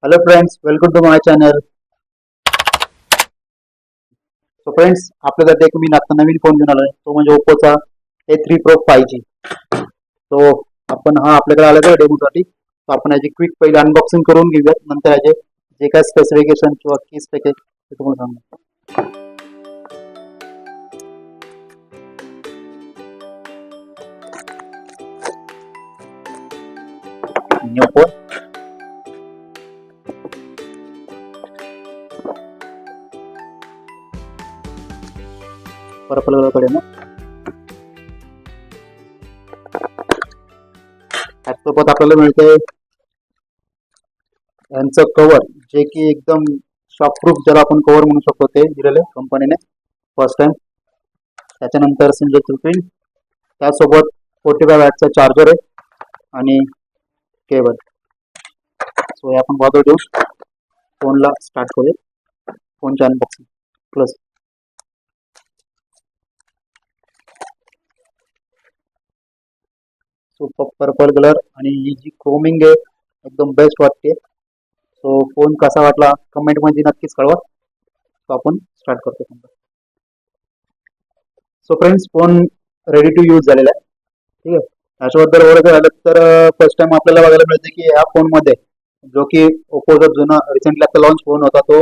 Hello friends, welcome to my channel. So friends, आपल्यासाठी एक मी आता नवीन फोन घेऊन आलोय. तो म्हणजे ओप्पोचा A3 Pro 5G. तो आपण आपल्याकडे आलेला आहे डेमोसाठी. तो आपण याची क्विक पहिले अनबॉक्सिंग करून घेऊयात. नंतर याचे जे काय स्पेसिफिकेशन किंवा की स्पेक आहे ते तुम्हाला सांगू. New phone. पर्पल कलरकडे ना त्याचसोबत आपल्याला मिळते यांचं कव्हर, जे की एकदम शॉकप्रूफ ज्याला आपण कव्हर म्हणू शकतो ते दिलेले कंपनीने फर्स्ट टाइम. त्याच्यानंतर सिंगल स्क्रीन, त्यासोबत 45 वॅटचा चार्जर आहे आणि केबल. सो हे आपण बाजूला देऊ, फोनला स्टार्ट करूया. फोनचे unboxing plus super purple colour आणि ही जी क्रोमिंग आहे एकदम बेस्ट वाटते. सो फोन कसा वाटला कमेंट मध्ये नक्कीच कळवा. सो आपण स्टार्ट करतो. So friends, phone ready to use झालेला आहे. ठीक आहे. त्याच्याबद्दल बोलायचं झालं तर फर्स्ट टाइम आपल्याला बघायला मिळते की ह्या फोनमध्ये जो की ओप्पोचा जुना रिसेंटली आता लॉन्च फोन होता तो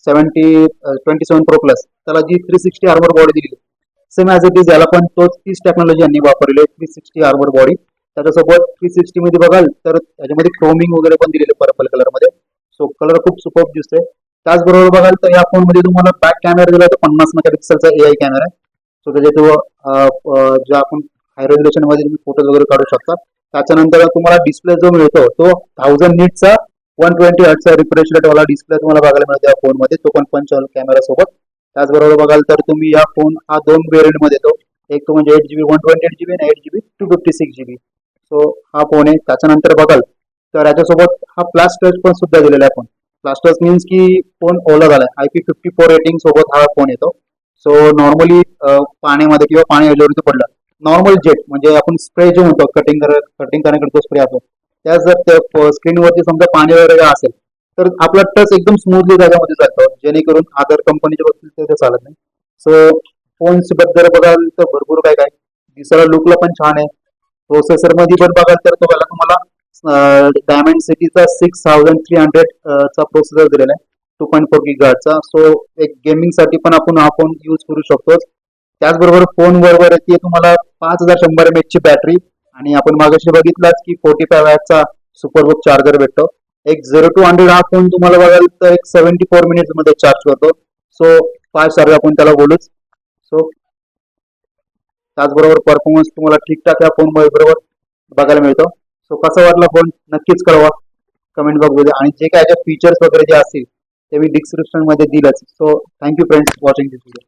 27 Pro प्लस, त्याला जी 360 आर्मर बॉडी दिली सेम ॲज इट इज याला पण तोच तीच टेक्नॉलॉजी यांनी वापरली आहे, 360 आर्मर बॉडी. त्याच्यासोबत 360 मध्ये बघाल तर त्याच्यामध्ये क्रोमिंग वगैरे पण दिलेले पर्पल कलर मध्ये. सो कलर खूप सुपर दिसतोय. त्याचबरोबर बघाल तर या फोन मध्ये तुम्हाला बॅक कॅमेरा दिला तर 50 मेगापिक्सलचा AI कॅमेरा आहे. सो त्याचे जो आपण हाय रेझोल्युशन मध्ये तुम्ही फोटोज वगैरे काढू शकता. त्याच्यानंतर तुम्हाला डिस्प्ले जो मिळतो तो 1000 नीटचा 120 हर्ट्जचा रिफ्रेश रेट वाला डिस्प्ले तुम्हाला बघायला मिळतो या फोन मध्ये, तो पण पंच कॅमेरा सोबत. त्याचबरोबर बघाल तर तुम्ही या फोन हा दोन व्हेरियंट मध्ये येतो. एक तो म्हणजे 8GB 128GB आणि 8GB 256GB. सो हा फोन आहे. त्याच्यानंतर बघाल तर याच्यासोबत हा फ्लॅश टच पण सुद्धा दिलेला आहे. फोन फ्लॅश टच मीन्स की फोन ओला झालाय. IP54 रेटिंग सोबत हा फोन येतो. सो नॉर्मली पाण्यामध्ये किंवा पाणी याच्यावरती पडलं, नॉर्मल जेट म्हणजे आपण स्प्रे जो म्हणतो कटिंग करण्याकडे तो स्प्रे असतो, त्याच जर त्या स्क्रीनवरती समजा पाणी वगैरे असेल तर आपला टच एकदम स्मूथली त्याच्यामध्ये जातो, जेणेकरून अदर कंपनीच्या बाबतीत ते चालत नाही. सो फोन्स बद्दल बघाल तर भरपूर काय काय दिसायला लुकला पण छान आहे. प्रोसेसर मध्ये पण बघाल तर तो तुम्हाला डायमंड सिटीचा 6300 चा प्रोसेसर दिलेला आहे, 2.4 GHz. सो एक गेमिंग साठी पण आपण हा फोन यूज करू शकतो. त्याचबरोबर फोन बरोबर येते तुम्हाला 5100 mAh ची बॅटरी आणि आपण मागाशी बघितलाच की 45 वॅटचा सुपरबुक चार्जर भेटतो. एक 0 to 100 हा फोन तुम्हाला बघाल तर एक 74 मिनिट्स मध्ये चार्ज करतो. सो फास्ट चार्ज आपण त्याला बोलूच. सो त्याचबरोबर परफॉर्मन्स तुम्हाला ठीकठाक या फोन बरोबर बघायला मिळतो. सो कसा वाटला फोन नक्कीच कळवा कमेंट बॉक्स मध्ये, आणि जे काय फीचर्स वगैरे जे असतील ते मी डिस्क्रिप्शन मध्ये दिलंच. सो थँक्यू फ्रेंड्स वॉचिंग दिस व्हिडिओ.